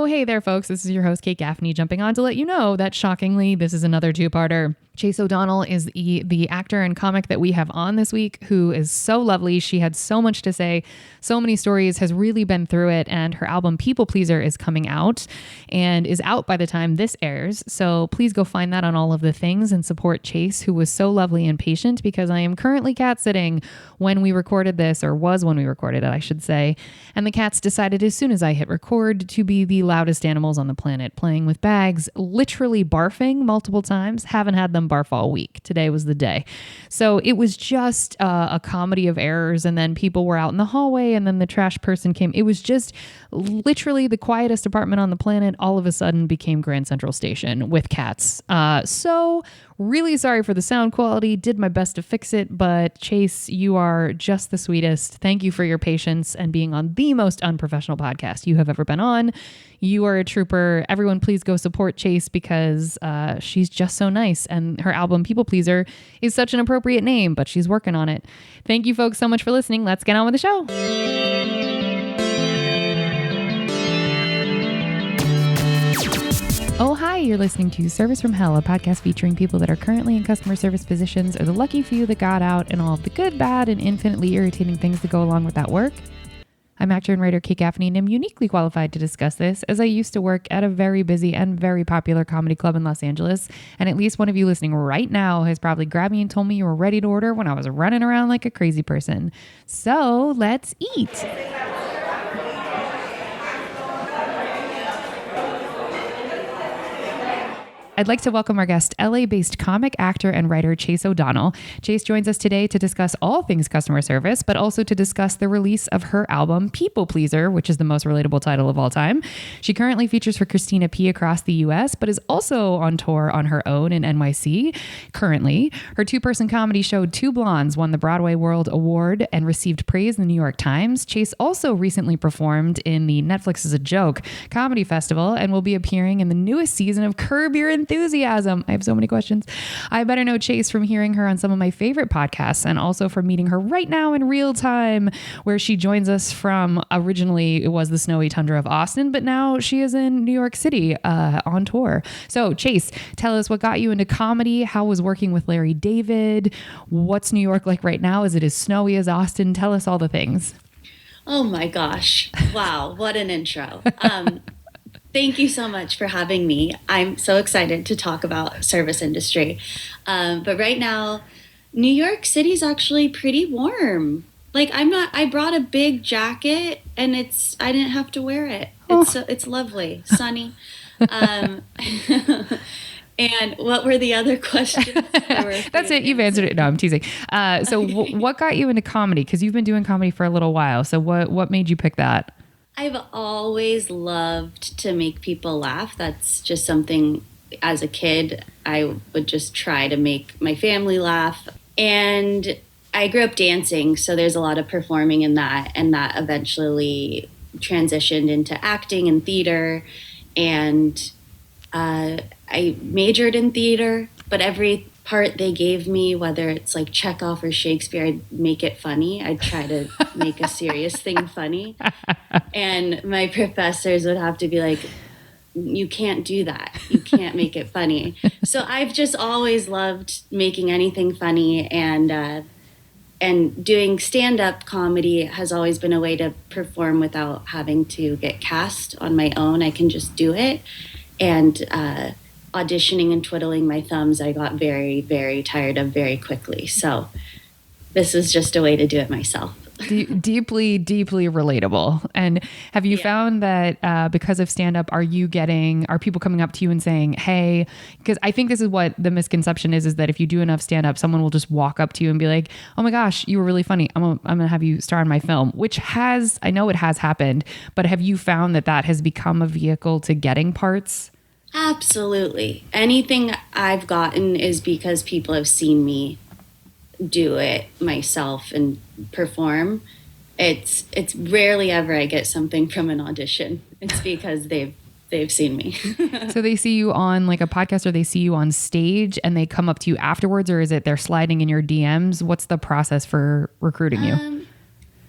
Oh, hey there, folks. This is your host, Kate Gaffney, jumping on to let you know that, shockingly, this is another two-parter. Chase O'Donnell is the actor and comic that we have on this week, who is so lovely. She had so much to say, so many stories, has really been through it, and her album People Pleaser is coming out and is out by the time this airs. So please go find that on all of the things and support Chase, who was so lovely and patient, because I am currently cat sitting when we recorded this, or was when we recorded it, I should say. And the cats decided as soon as I hit record to be the loudest animals on the planet, playing with bags, literally barfing multiple times. Haven't had them barf all week. Today was the day. So it was just a comedy of errors. And then people were out in the hallway, and then the trash person came. It was just literally the quietest apartment on the planet all of a sudden became Grand Central Station with cats. So really sorry for the sound quality. Did my best to fix it, but Chase, you are just the sweetest. Thank you for your patience and being on the most unprofessional podcast you have ever been on. You are a trooper. Everyone, please go support Chase, because she's just so nice. And her album People Pleaser is such an appropriate name, but she's working on it. Thank you folks so much for listening. Let's get on with the show. Oh, hi, you're listening to Service from Hell, a podcast featuring people that are currently in customer service positions, or the lucky few that got out, and all of the good, bad, and infinitely irritating things that go along with that work. I'm actor and writer Kate Gaffney, and am uniquely qualified to discuss this, as I used to work at a very busy and very popular comedy club in Los Angeles, and at least one of you listening right now has probably grabbed me and told me you were ready to order when I was running around like a crazy person. So let's eat. I'd like to welcome our guest, LA-based comic, actor, and writer Chase O'Donnell. Chase joins us today to discuss all things customer service, but also to discuss the release of her album, People Pleaser, which is the most relatable title of all time. She currently features for Christina P. across the U.S., but is also on tour on her own in NYC. Currently, her two-person comedy show Two Blondes won the Broadway World Award and received praise in the New York Times. Chase also recently performed in the Netflix is a Joke Comedy Festival and will be appearing in the newest season of Curb Your Enthusiasm. I have so many questions. I better know Chase from hearing her on some of my favorite podcasts, and also from meeting her right now in real time, where she joins us from, originally it was the snowy tundra of Austin, but now she is in New York City on tour. So Chase, tell us what got you into comedy. How was working with Larry David? What's New York like right now? Is it as snowy as Austin? Tell us all the things. Oh my gosh. Wow. What an intro. Thank you so much for having me. I'm so excited to talk about service industry. But right now, New York City's actually pretty warm. Like I brought a big jacket and I didn't have to wear it. It's lovely, sunny. And what were the other questions? That's it. You've answered it. No, I'm teasing. So what got you into comedy? Because you've been doing comedy for a little while. So what made you pick that? I've always loved to make people laugh. That's just something, as a kid, I would just try to make my family laugh. And I grew up dancing, so there's a lot of performing in that. And that eventually transitioned into acting and theater. And I majored in theater, but every part they gave me, whether it's like Chekhov or Shakespeare, I'd make it funny. I'd try to make a serious thing funny. And my professors would have to be like, you can't do that. You can't make it funny. So I've just always loved making anything funny, and doing stand-up comedy has always been a way to perform without having to get cast on my own. I can just do it. And auditioning and twiddling my thumbs, I got very, very tired of very quickly. So this was just a way to do it myself. Deeply, deeply relatable. And have you found that because of stand-up, are people coming up to you and saying, hey, because I think this is what the misconception is that if you do enough stand-up, someone will just walk up to you and be like, oh my gosh, you were really funny. I'm going to have you star in my film, which I know it has happened, but have you found that has become a vehicle to getting parts? Absolutely. Anything I've gotten is because people have seen me do it myself and perform. It's rarely ever I get something from an audition. It's because they've seen me. So they see you on like a podcast, or they see you on stage and they come up to you afterwards, or is it they're sliding in your DMs? What's the process for recruiting you?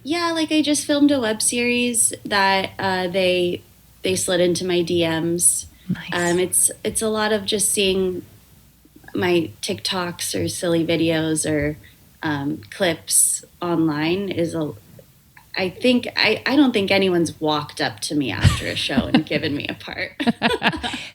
Yeah, like I just filmed a web series that they they slid into my DMs. Nice. It's a lot of just seeing my TikToks or silly videos or clips online is a. I don't think anyone's walked up to me after a show and given me a part.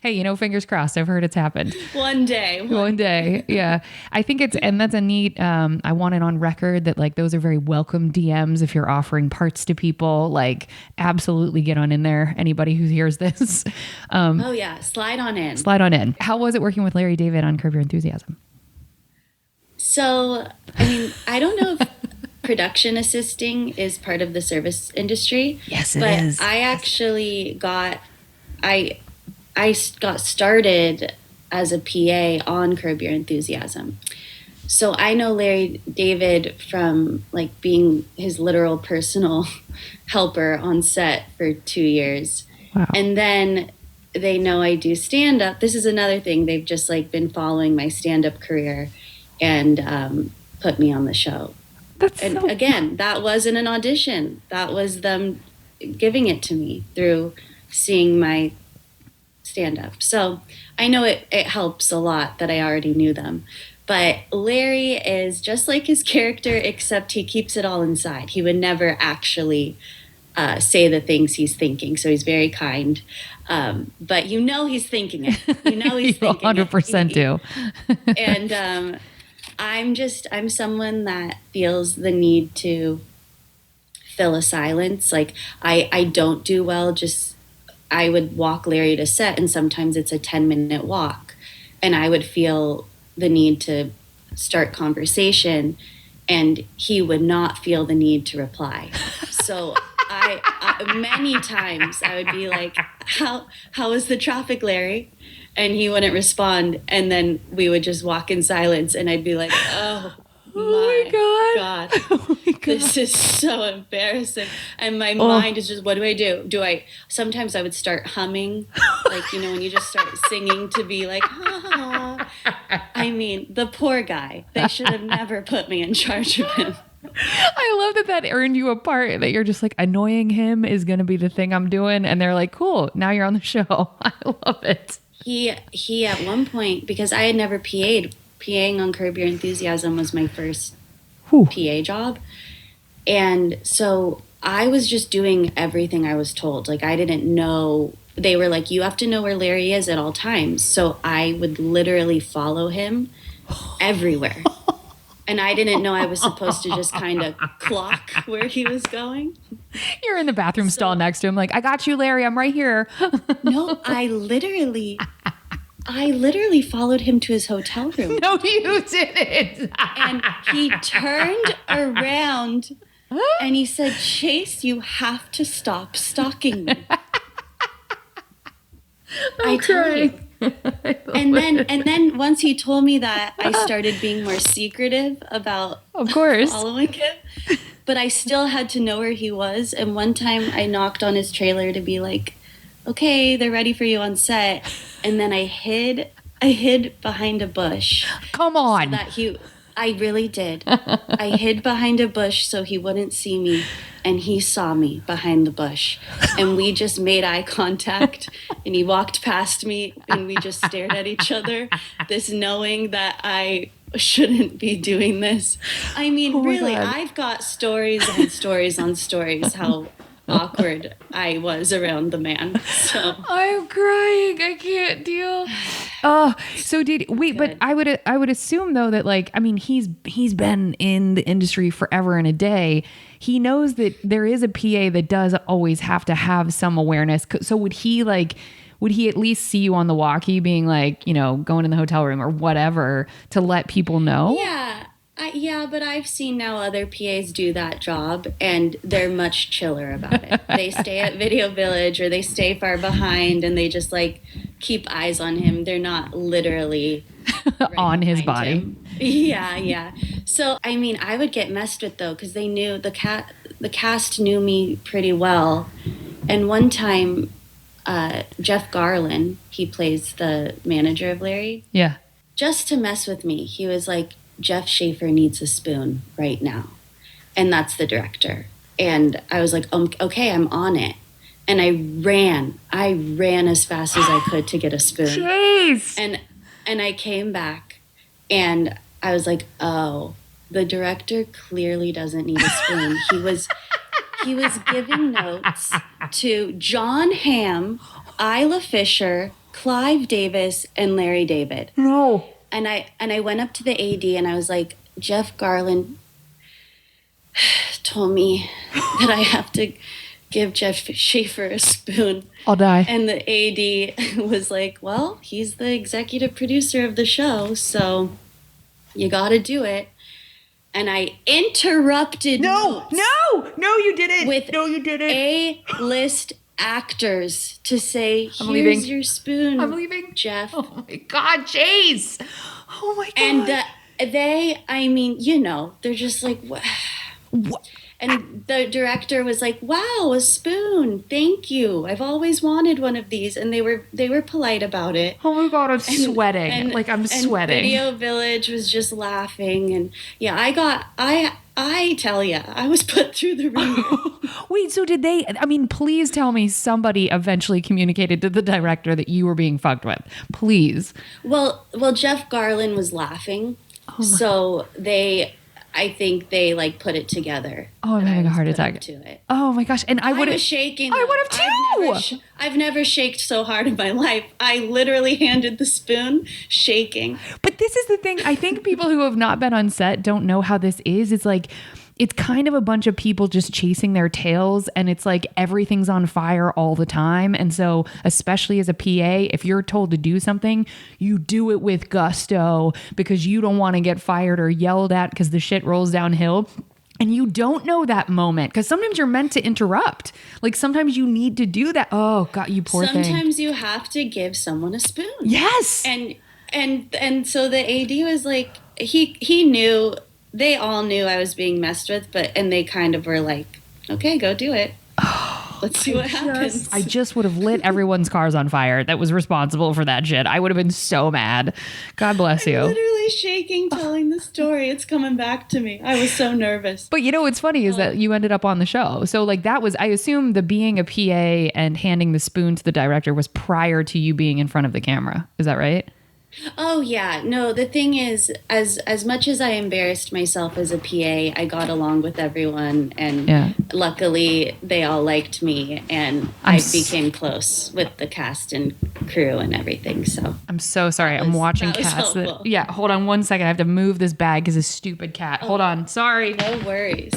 Hey, fingers crossed. I've heard it's happened. One day. One day. Yeah. I think and that's a neat, I want it on record that like those are very welcome DMs if you're offering parts to people. Like absolutely get on in there. Anybody who hears this. Oh yeah. Slide on in. Slide on in. How was it working with Larry David on Curb Your Enthusiasm? So, I mean, I don't know if production assisting is part of the service industry. Yes, it but is. I actually I got started as a PA on Curb Your Enthusiasm. So I know Larry David from like being his literal personal helper on set for 2 years. Wow. And then they know I do stand up. This is another thing. They've just like been following my stand up career and put me on the show. And again, that wasn't an audition. That was them giving it to me through seeing my stand-up. So I know it helps a lot that I already knew them. But Larry is just like his character, except he keeps it all inside. He would never actually say the things he's thinking. So he's very kind. But he's thinking it. He's thinking 100% do. And I'm someone that feels the need to fill a silence. Like I don't do well. I would walk Larry to set and sometimes it's a 10-minute walk and I would feel the need to start conversation and he would not feel the need to reply. So I many times I would be like, how is the traffic, Larry? And he wouldn't respond. And then we would just walk in silence. And I'd be like, oh my God. Oh my God. This is so embarrassing. And my mind is just, what do I do? Sometimes I would start humming. Like, when you just start singing to be like, ah. I mean, the poor guy. They should have never put me in charge of him. I love that earned you a part that you're just like annoying him is going to be the thing I'm doing. And they're like, cool, now you're on the show. I love it. He at one point, because I had never PA'ing on Curb Your Enthusiasm was my first PA job. And so I was just doing everything I was told. Like I didn't know, they were like, you have to know where Larry is at all times. So I would literally follow him everywhere. And I didn't know I was supposed to just kind of clock where he was going. You're in the bathroom stall next to him like, I got you, Larry. I'm right here. No, I literally followed him to his hotel room. No, you didn't. And he turned around and he said, Chase, you have to stop stalking me. I'm crying. And then once he told me that, I started being more secretive about following him. But I still had to know where he was. And one time I knocked on his trailer to be like, okay, they're ready for you on set. And then I hid behind a bush. Come on. So I really did. I hid behind a bush so he wouldn't see me. And he saw me behind the bush. And we just made eye contact. And he walked past me and we just stared at each other. This knowing that I shouldn't be doing this. I mean, really, I've got stories on stories on stories how awkward I was around the man. So I'm crying. I can't deal. So but I would assume though that like, I mean, he's been in the industry forever and a day. He knows that there is a PA that does always have to have some awareness. So would he at least see you on the walkie being like, going in the hotel room or whatever to let people know? Yeah. But I've seen now other PAs do that job and they're much chiller about it. They stay at Video Village or they stay far behind and they just like keep eyes on him. They're not literally on his body. Him. Yeah. So, I mean, I would get messed with though because they knew the cast knew me pretty well. And one time, Jeff Garlin, he plays the manager of Larry. Yeah. Just to mess with me, he was like, Jeff Schaffer needs a spoon right now. And that's the director. And I was like, okay, I'm on it. and I ran as fast as I could to get a spoon. Jeez. And I came back and I was like, oh, the director clearly doesn't need a spoon. He was giving notes to John Hamm, Isla Fisher, Clive Davis, and Larry David. No. And I went up to the AD and I was like, Jeff Garlin told me that I have to give Jeff Schaefer a spoon. I'll die. And the AD was like, well, he's the executive producer of the show, so you got to do it. And I interrupted No, you didn't. with no, you didn't. A-list actors to say, I'm here's leaving. your spoon, I'm leaving. Jeff. Oh my God, Chase. Oh my God. And they're just like, what? And the director was like, wow, a spoon. Thank you. I've always wanted one of these. And they were polite about it. Oh my God, I'm sweating. I'm sweating. Video Village was just laughing. And yeah, I tell you, I was put through the ringer. Wait, so did they, please tell me somebody eventually communicated to the director that you were being fucked with. Please. Well, Jeff Garlin was laughing. So I think they like put it together. Oh, I'm having a heart attack. To it. Oh my gosh. And I would have was shaking. I would have too. I've never shaked so hard in my life. I literally handed the spoon shaking. But this is the thing. I think people who have not been on set don't know how this is. It's like, it's kind of a bunch of people just chasing their tails, and it's like everything's on fire all the time. And so, especially as a PA, if you're told to do something, you do it with gusto because you don't want to get fired or yelled at because the shit rolls downhill. And you don't know that moment because sometimes you're meant to interrupt. Like sometimes you need to do that. Oh God, you poor thing. Sometimes you have to give someone a spoon. Yes. And so the AD was like, he knew. They all knew I was being messed with, and they kind of were like, okay, go do it. Let's see what happens. I just would have lit everyone's cars on fire that was responsible for that shit. I would have been so mad. God bless you. Literally shaking, telling the story. It's coming back to me. I was so nervous. But what's funny is that you ended up on the show. So like that was, I assume the being a PA and handing the spoon to the director was prior to you being in front of the camera. Is that right? Oh yeah, no, the thing is, as much as I embarrassed myself as a PA, I got along with everyone, and luckily they all liked me, and I became close with the cast and crew and everything. So I'm so sorry. I'm watching cats. Yeah, hold on one second. I have to move this bag because this stupid cat. Hold on. Sorry. No worries.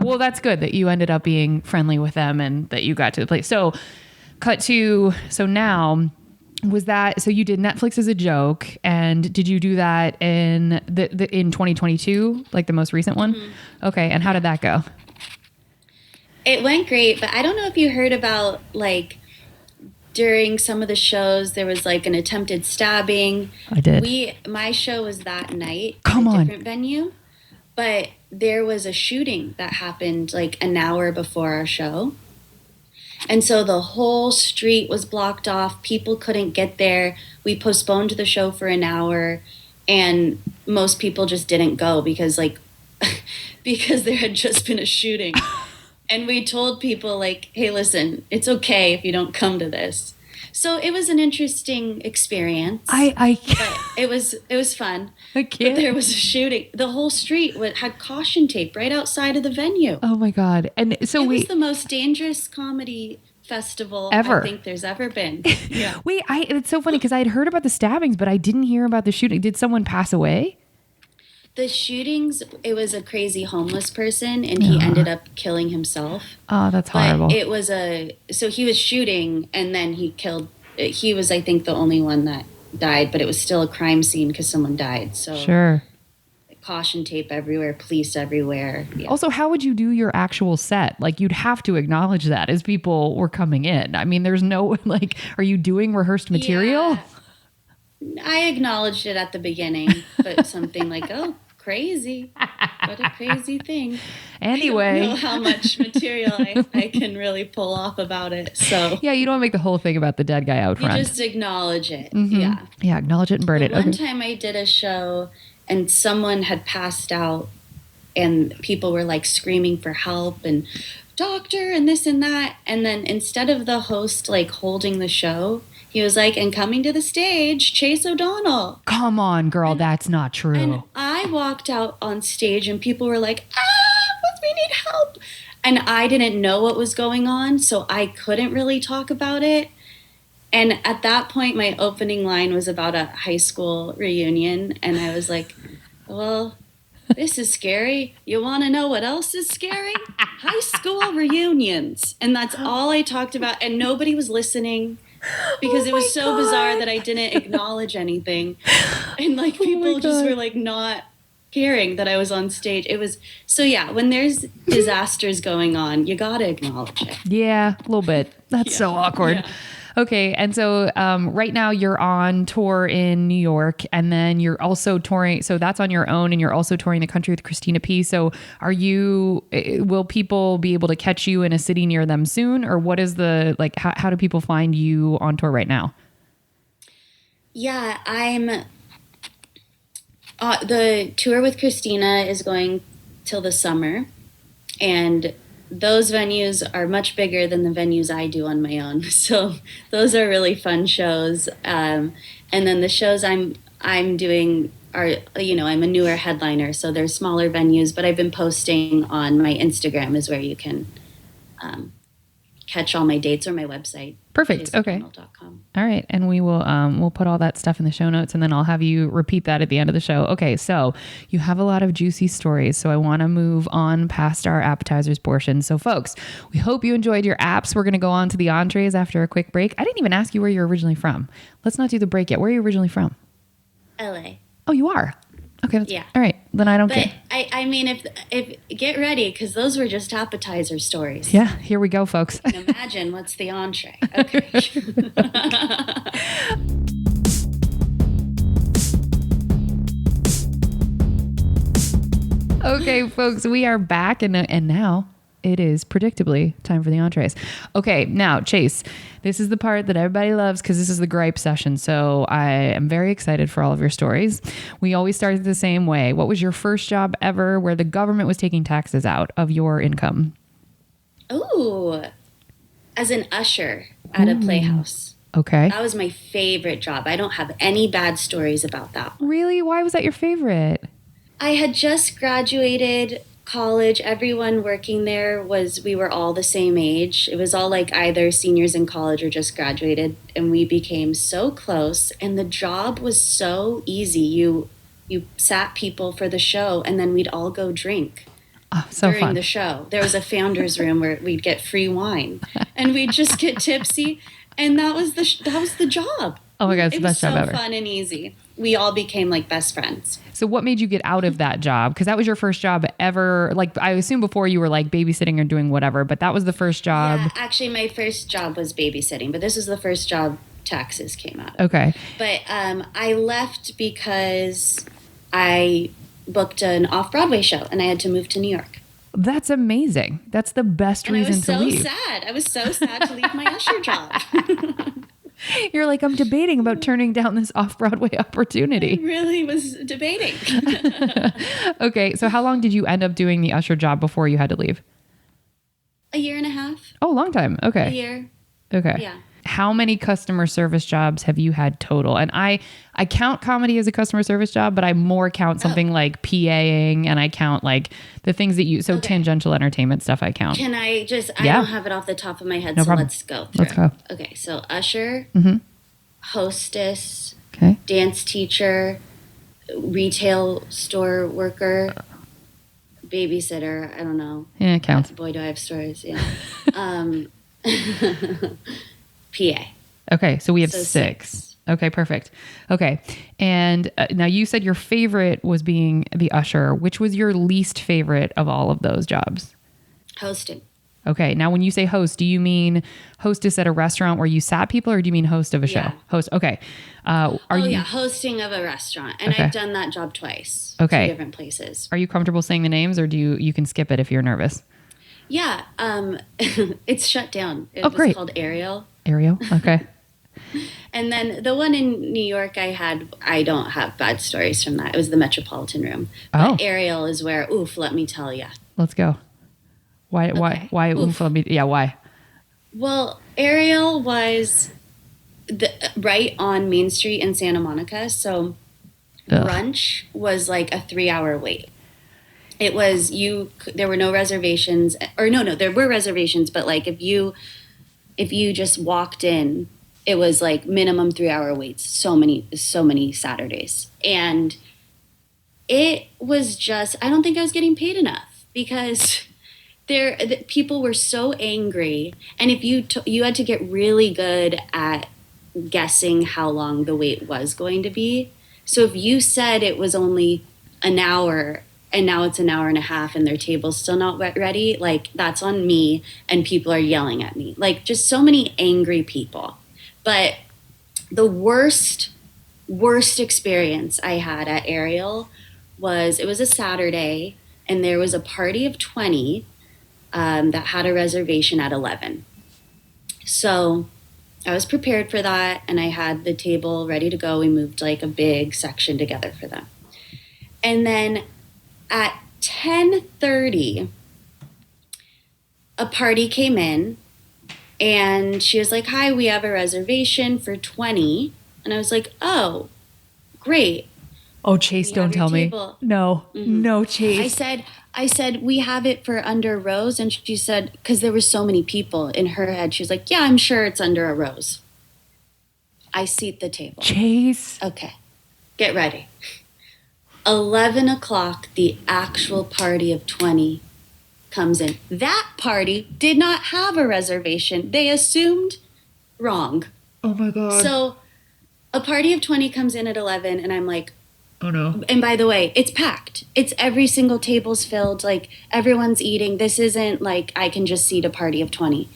Well, that's good that you ended up being friendly with them and that you got to the place. So now was that, so you did Netflix as a joke, and did you do that in in 2022, like the most recent one? Mm-hmm. Okay. And how did that go? It went great, but I don't know if you heard about like during some of the shows, there was like an attempted stabbing. I did. My show was that night. Come on. A different venue. But there was a shooting that happened like an hour before our show. And so the whole street was blocked off. People couldn't get there. We postponed the show for an hour, and most people just didn't go because there had just been a shooting. And we told people like, hey, listen, it's okay if you don't come to this. So it was an interesting experience. It was fun. I can't. But there was a shooting. The whole street had caution tape right outside of the venue. Oh my God! And so it was the most dangerous comedy festival ever. I think there's ever been. Yeah. Wait, it's so funny because I had heard about the stabbings, but I didn't hear about the shooting. Did someone pass away? The shootings, it was a crazy homeless person, and he ended up killing himself. Oh, that's horrible. It was so he was shooting, and then he was, I think, the only one that died, but it was still a crime scene because someone died. So sure. Caution tape everywhere, police everywhere. Yeah. Also, how would you do your actual set? Like, you'd have to acknowledge that as people were coming in. I mean, there's no, like, are you doing rehearsed material? Yeah. I acknowledged it at the beginning, but something like, oh, crazy. What a crazy thing. Anyway. I don't know how much material I can really pull off about it. So yeah, you don't make the whole thing about the dead guy out front. You just acknowledge it. Mm-hmm. Yeah. Yeah, acknowledge it and burn it. One time I did a show and someone had passed out and people were like screaming for help and doctor and this and that. And then instead of the host like holding the show, he was like, and coming to the stage, Chase O'Donnell. Come on, girl. That's not true. And I walked out on stage and people were like, we need help. And I didn't know what was going on, so I couldn't really talk about it. And at that point, my opening line was about a high school reunion. And I was like, well, this is scary. You want to know what else is scary? High school reunions. And that's all I talked about. And nobody was listening because it was so bizarre that I didn't acknowledge anything. And like people just were like not caring that I was on stage. It was so, yeah, when there's disasters going on, you got to acknowledge it. Yeah, a little bit. That's so awkward. Yeah. Okay. And so right now you're on tour in New York, and then you're also touring. So that's on your own, and you're also touring the country with Christina P. So will people be able to catch you in a city near them soon? Or what is how do people find you on tour right now? Yeah, the tour with Christina is going till the summer, and those venues are much bigger than the venues I do on my own. So those are really fun shows. And then the shows I'm doing are, I'm a newer headliner, so they're smaller venues, but I've been posting on my Instagram is where you can catch all my dates, or my website. Perfect. Okay. All right. And we will, we'll put all that stuff in the show notes, and then I'll have you repeat that at the end of the show. Okay. So you have a lot of juicy stories. So I want to move on past our appetizers portion. So folks, we hope you enjoyed your apps. We're going to go on to the entrees after a quick break. I didn't even ask you where you're originally from. Let's not do the break yet. Where are you originally from? LA. Oh, you are? Okay. Yeah. All right. Then I don't care. I mean, if get ready, because those were just appetizer stories. Yeah. Here we go, folks. Imagine what's the entree. Okay. Okay, folks, we are back, and now it is predictably time for the entrees. Okay, now, Chase, this is the part that everybody loves because this is the gripe session. So I am very excited for all of your stories. We always start the same way. What was your first job ever where the government was taking taxes out of your income? Ooh, as an usher at a playhouse. Okay. That was my favorite job. I don't have any bad stories about that one. Really? Why was that your favorite? I had just graduated college. Everyone working there we were all the same age. It was all like either seniors in college or just graduated, and we became so close, and the job was so easy. You sat people for the show, and then we'd all go drink. Oh, so during fun. the show. There was a founder's room where we'd get free wine, and we'd just get tipsy, and that was the job. Oh my God, it's the best job ever. It was so fun and easy. We all became like best friends. So what made you get out of that job? Because that was your first job ever. Like, I assume before you were like babysitting or doing whatever, but that was the first job. Yeah, actually my first job was babysitting, but this was the first job taxes came out. Okay. But I left because I booked an off-Broadway show and I had to move to New York. That's amazing. That's the best reason to leave. I was so sad to leave my usher job. You're like, I'm debating about turning down this off-Broadway opportunity. I really was debating. Okay, so how long did you end up doing the usher job before you had to leave? A year and a half. Oh, long time. Okay. A year. Okay. Yeah. How many customer service jobs have you had total? And I count comedy as a customer service job, but I more count something like PAing, and I count like the things that tangential entertainment stuff I count. Can I just, I don't have it off the top of my head, no so problem. let's go through. Let's go. Okay, so usher, hostess, Okay. dance teacher, retail store worker, babysitter, I don't know. Yeah, it counts. Boy, do I have stories, yeah. PA. Okay, so we have So six. Okay, perfect. Okay, and now you said your favorite was being the usher. Which was your least favorite of all of those jobs? Hosting. Okay, now when you say host, do you mean hostess at a restaurant where you sat people, or do you mean host of a show? Yeah. Host. Okay. Hosting of a restaurant, and Okay. I've done that job twice. Okay. 2 different places. Are you comfortable saying the names, or do you can skip it if you're nervous? Yeah, it's shut down. It Oh, was great. called Ariel. Ariel. Okay. And then the one in New York I don't have bad stories from that. It was the Metropolitan Room. But Oh. Ariel is where, oof, let me tell you. Let's go. Why? Okay. Why? Oof. Why? Well, Ariel was right on Main Street in Santa Monica. So Ugh. brunch was like a 3-hour wait. It was there were no reservations, or no, there were reservations, but like if you just walked in, it was like minimum 3-hour waits. So many Saturdays. And it was just, I don't think I was getting paid enough because people were so angry. And if you had to get really good at guessing how long the wait was going to be. So if you said it was only an hour and now it's an hour and a half and their table's still not ready, like that's on me and people are yelling at me. Like just so many angry people. But the worst experience I had at Ariel was, it was a Saturday and there was a party of 20 that had a reservation at 11. So I was prepared for that and I had the table ready to go. We moved like a big section together for them. And then at 10:30, a party came in and she was like, "Hi, we have a reservation for 20." And I was like, "Oh, great." Oh, Chase, You don't have your tell me. table. No, no, Chase. I said, "We have it for under a rose." And she said, because there were so many people in her head, she was like, "Yeah, I'm sure it's under a rose." I seat the table. Chase. Okay, get ready. 11 o'clock, the actual party of 20 comes in. That party did not have a reservation. They assumed wrong. Oh my God. So a party of 20 comes in at 11 and I'm like, oh no. and by the way, it's packed. It's every single table's filled. Like everyone's eating. This isn't like I can just seat a party of 20.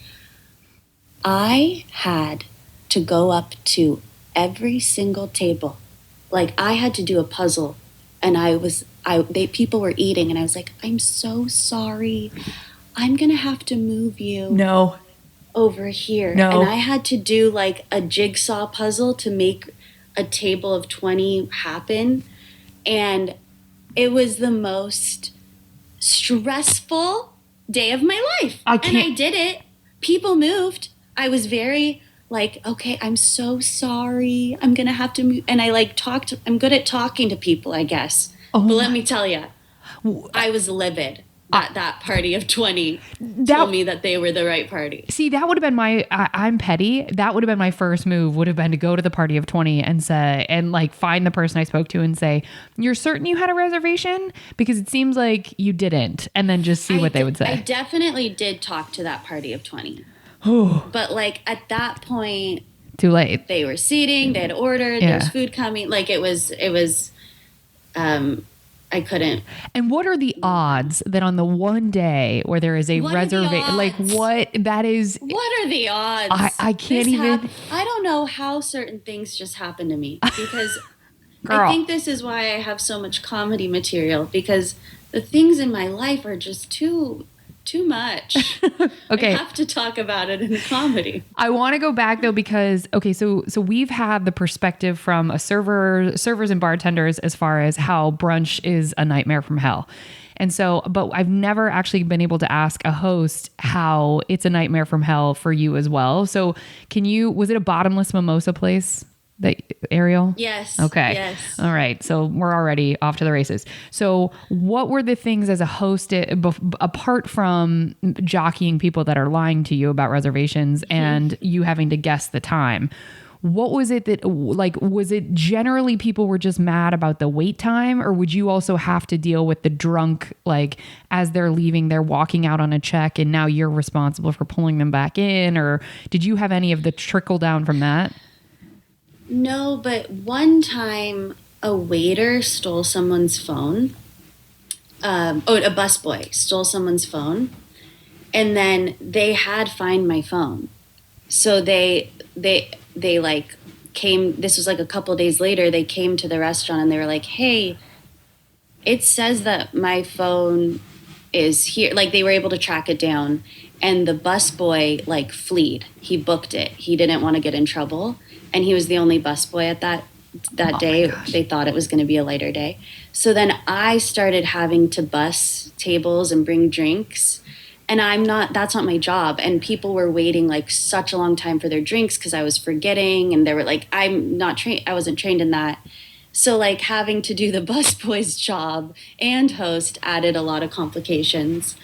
I had to go up to every single table. Like I had to do a puzzle and people were eating and I was like, "I'm so sorry. I'm going to have to move you No. over here." No. And I had to do like a jigsaw puzzle to make a table of 20 happen. And it was the most stressful day of my life. I can't- And I did it. People moved. I was very like, "Okay, I'm so sorry. I'm going to have to move." And I I'm good at talking to people, I guess. Oh but my- let me tell you, I was livid that that party of 20 That- told me that they were the right party. See, that would have been I'm petty. That would have been my first move, would have been to go to the party of 20 and say, and like find the person I spoke to and say, "You're certain you had a reservation? Because it seems like you didn't." And then just see what they would I say. definitely did talk to that party of 20. But like at that point, Too late. they were seating, they had ordered, Yeah. there was food coming. Like it was, I couldn't. And what are the odds that on the one day where there is a What are the reservation, like odds? what that is, What are the odds? I can't even- I don't know how certain things just happen to me because Girl. I think this is why I have so much comedy material because the things in my life are just too much. Okay. I have to talk about it in comedy. I want to go back though because okay, so we've had the perspective from a servers and bartenders as far as how brunch is a nightmare from hell. And so, but I've never actually been able to ask a host how it's a nightmare from hell for you as well. So, was it a bottomless mimosa place? Ariel? Yes. Okay. Yes. All right. So we're already off to the races. So what were the things as a host, apart from jockeying people that are lying to you about reservations and you having to guess the time? What was it that, like, was it generally people were just mad about the wait time, or would you also have to deal with the drunk, like, as they're leaving, they're walking out on a check and now you're responsible for pulling them back in? Or did you have any of the trickle down from that? No, but one time a waiter stole someone's phone. A busboy stole someone's phone, and then they had Find My Phone. So they like came. This was like a couple days later. They came to the restaurant and they were like, "Hey, it says that my phone is here. Like they were able to track it down, and the busboy like fled. He booked it. He didn't want to get in trouble, and he was the only busboy at that day. They thought it was going to be a lighter day. So then I started having to bus tables and bring drinks. And that's not my job. And people were waiting like such a long time for their drinks because I was forgetting. And they were like, I'm not trained. I wasn't trained in that. So like having to do the busboy's job and host added a lot of complications.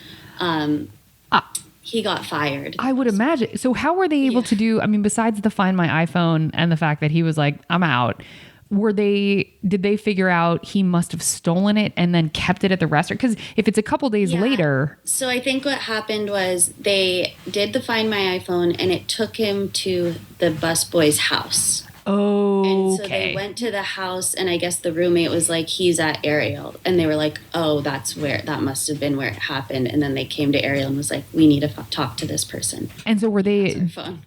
He got fired. I would imagine. So how were they able to do, I mean, besides the Find My iPhone and the fact that he was like, I'm out, did they figure out he must have stolen it and then kept it at the restaurant? Because if it's a couple days later. So I think what happened was they did the Find My iPhone and it took him to the busboy's house. Oh, and so they went to the house, and I guess the roommate was like, he's at Ariel. And they were like, oh, that must have been where it happened. And then they came to Ariel and was like, we need to talk to this person. And so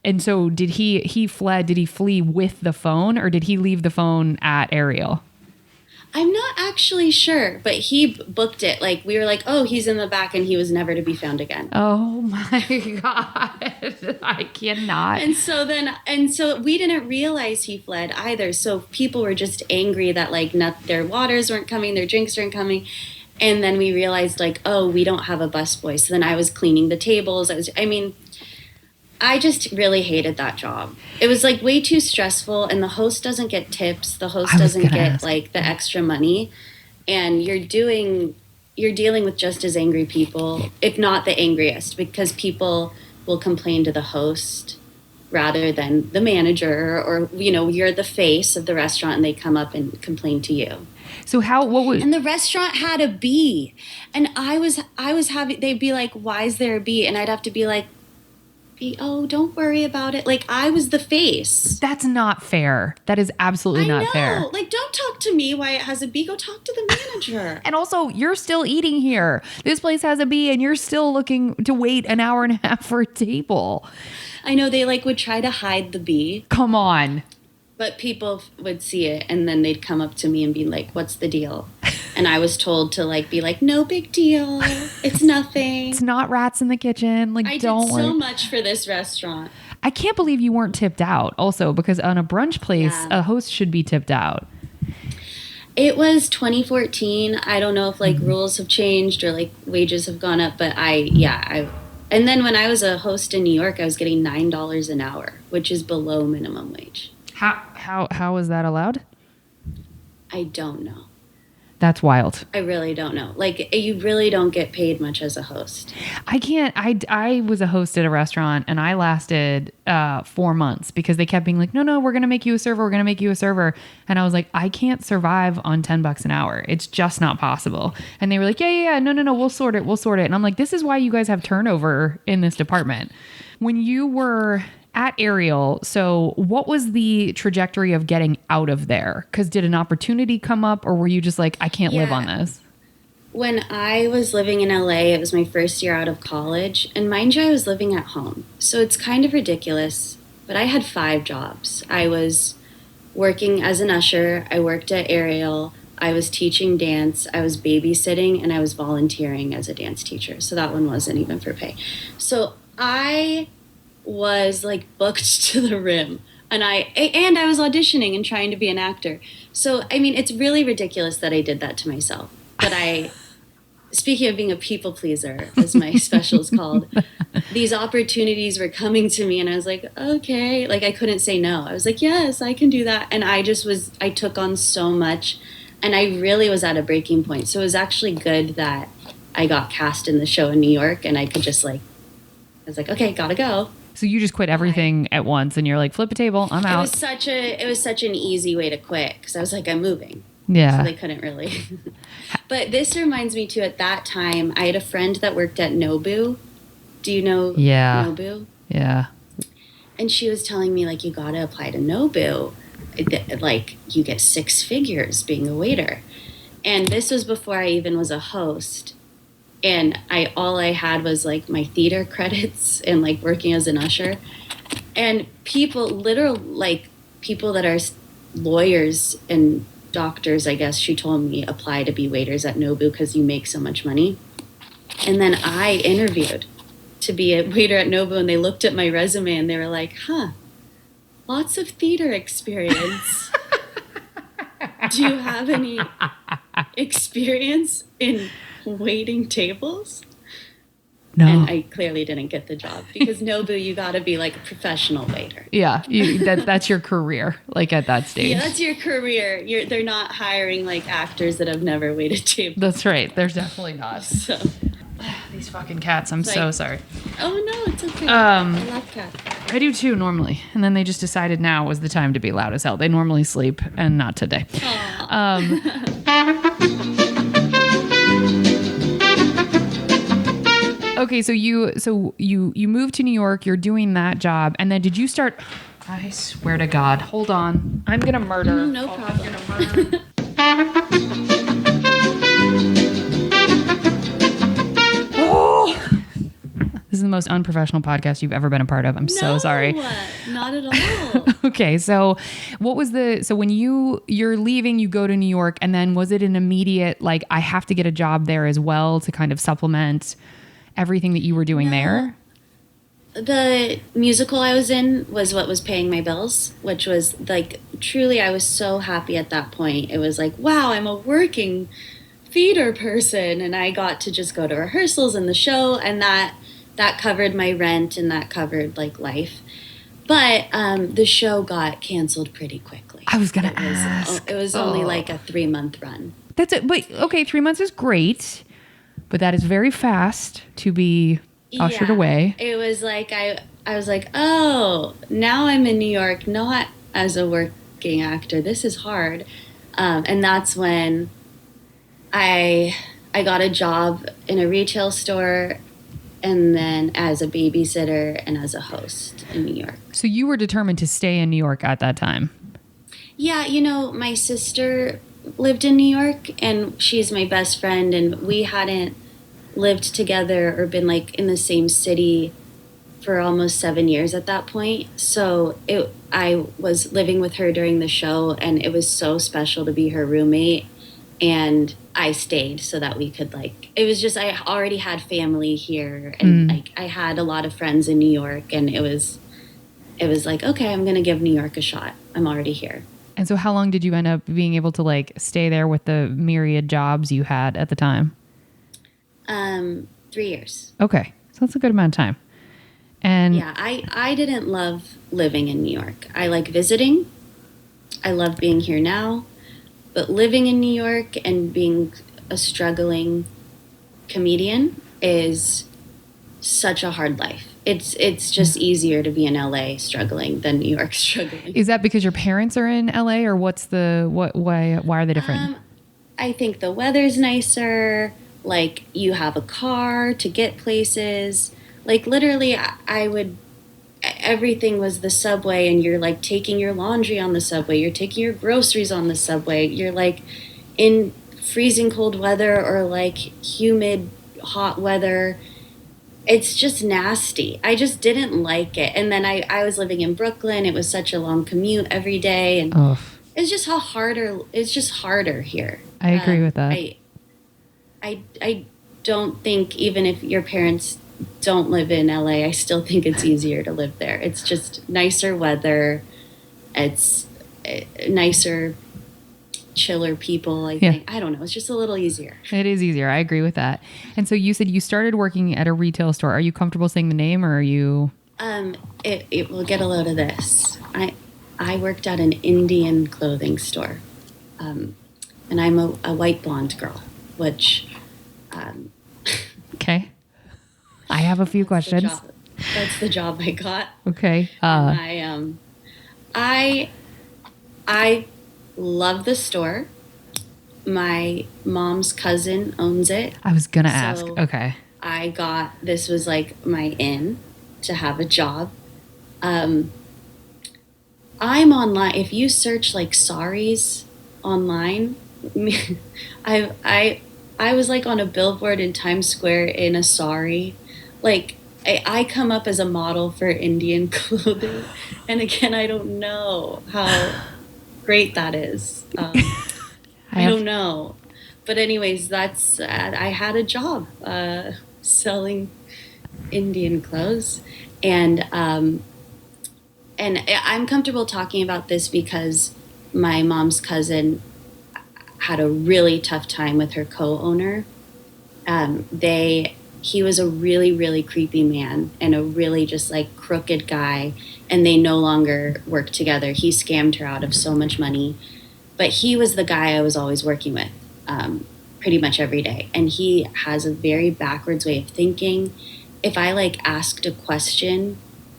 and so did he fled, did he flee with the phone, or did he leave the phone at Ariel? I'm not actually sure, but he booked it. Like we were like, oh, he's in the back, and he was never to be found again. Oh my God. I cannot. And so we didn't realize he fled either. So people were just angry that like their waters weren't coming, their drinks weren't coming. And then we realized like, oh, we don't have a busboy. So then I was cleaning the tables. I just really hated that job. It was like way too stressful, and the host doesn't get tips. The host doesn't get like the extra money, and you're dealing with just as angry people, if not the angriest, because people will complain to the host rather than the manager, or you're the face of the restaurant and they come up and complain to you. So and the restaurant had a bee, and I was having, they'd be like, why is there a bee? And I'd have to be like, oh, don't worry about it. Like, I was the face. That's not fair. That is absolutely not fair. Like, don't talk to me why it has a bee. Go talk to the manager. And also, you're still eating here. This place has a bee, and you're still looking to wait an hour and a half for a table. I know they like would try to hide the bee. Come on. But people would see it, and then they'd come up to me and be like, what's the deal? And I was told to like be like, no big deal. It's nothing. It's not rats in the kitchen. Like, don't worry. I did so much for this restaurant. I can't believe you weren't tipped out also, because on a brunch place, a host should be tipped out. It was 2014. I don't know if like rules have changed or like wages have gone up, but and then when I was a host in New York, I was getting $9 an hour, which is below minimum wage. How is that allowed? I don't know. That's wild. I really don't know. Like, you really don't get paid much as a host. I was a host at a restaurant, and I lasted 4 months because they kept being like, no, we're going to make you a server. We're going to make you a server. And I was like, I can't survive on $10 an hour. It's just not possible. And they were like, yeah, no, we'll sort it. And I'm like, this is why you guys have turnover in this department. When you were at Ariel, so what was the trajectory of getting out of there? Because did an opportunity come up, or were you just like, I can't live on this? When I was living in LA, it was my first year out of college. And mind you, I was living at home. So it's kind of ridiculous. But I had 5 jobs. I was working as an usher. I worked at Ariel. I was teaching dance. I was babysitting. And I was volunteering as a dance teacher. So that one wasn't even for pay. So I was like booked to the rim, and I was auditioning and trying to be an actor. So I mean, it's really ridiculous that I did that to myself. But speaking of being a people pleaser, as my special is called, these opportunities were coming to me, and I was like, okay, like I couldn't say no. I was like, yes, I can do that. And I took on so much, and I really was at a breaking point. So it was actually good that I got cast in the show in New York, and I could just like, I was like, okay, gotta go. So you just quit everything at once, and you're like, flip a table, I'm out. It was such an easy way to quit, because I was like, I'm moving. Yeah. So they couldn't really. But this reminds me too, at that time, I had a friend that worked at Nobu. Do you know Nobu? Yeah. And she was telling me, like, you got to apply to Nobu. Like, you get 6 figures being a waiter. And this was before I even was a host. And all I had was like my theater credits and like working as an usher. And people that are lawyers and doctors, I guess she told me, apply to be waiters at Nobu because you make so much money. And then I interviewed to be a waiter at Nobu, and they looked at my resume and they were like, huh, lots of theater experience. Do you have any experience in waiting tables? No. And I clearly didn't get the job because Nobu, you got to be like a professional waiter. Yeah, that's your career, like at that stage. Yeah, that's your career. They're not hiring like actors that have never waited tables. That's right. There's definitely not. So These fucking cats. I'm so sorry. Oh no, it's okay. I love cats. I do too normally, and then they just decided now was the time to be loud as hell. They normally sleep, and not today. Okay, so you moved to New York. You're doing that job, and then did you start? I swear to God, hold on. I'm gonna murder. No problem. I'm gonna murder. This is the most unprofessional podcast you've ever been a part of. I'm so sorry. Not at all. Okay, so when you're leaving, you go to New York, and then was it an immediate, like, I have to get a job there as well to kind of supplement everything that you were doing there? The musical I was in was what was paying my bills, which was like, truly, I was so happy at that point. It was like, wow, I'm a working theater person, and I got to just go to rehearsals and the show, and that covered my rent, and that covered like life. But the show got canceled pretty quickly. I was gonna ask. It was only like a 3-month run. That's it. But okay, 3 months is great, but that is very fast to be ushered away. It was like I was like, oh, now I'm in New York, not as a working actor. This is hard, and that's when I got a job in a retail store, and then as a babysitter and as a host in New York. So you were determined to stay in New York at that time? Yeah, my sister lived in New York, and she's my best friend, and we hadn't lived together or been like in the same city for almost 7 years at that point. So I was living with her during the show, and it was so special to be her roommate. And I stayed so that we could it was just, I already had family here, and I had a lot of friends in New York, and it was like, okay, I'm going to give New York a shot. I'm already here. And so how long did you end up being able to stay there with the myriad jobs you had at the time? 3 years. Okay. So that's a good amount of time. And yeah, I didn't love living in New York. I like visiting. I love being here now. But living in New York and being a struggling comedian is such a hard life. It's just easier to be in LA struggling than New York struggling. Is that because your parents are in LA, or why are they different? I think the weather's nicer. Like, you have a car to get places. Like, literally, everything was the subway, and you're taking your laundry on the subway, you're taking your groceries on the subway, you're in freezing cold weather or humid hot weather. It's just nasty. I just didn't like it. And then I was living in Brooklyn. It was such a long commute every day, and it's just harder here. I agree with that. I don't think, even if your parents don't live in LA, I still think it's easier to live there. It's just nicer weather. It's nicer, chiller people, I think. I don't know. It's just a little easier. It is easier. I agree with that. And so you said you started working at a retail store. Are you comfortable saying the name, or are you? It will get a load of this. I worked at an Indian clothing store. And I'm a white blonde girl, which... Okay. I have a few questions. That's the job I got. Okay. And I love the store. My mom's cousin owns it. I was gonna ask. Okay. This was my in to have a job. I'm online. If you search saris online, I was on a billboard in Times Square in a sari. I come up as a model for Indian clothing. And again, I don't know how great that is. I don't know. But anyways, that's I had a job selling Indian clothes, and I'm comfortable talking about this because my mom's cousin had a really tough time with her co-owner. He was a really, really creepy man and a really just like crooked guy, and they no longer work together. He scammed her out of so much money, but he was the guy I was always working with, pretty much every day. And he has a very backwards way of thinking. If I like asked a question,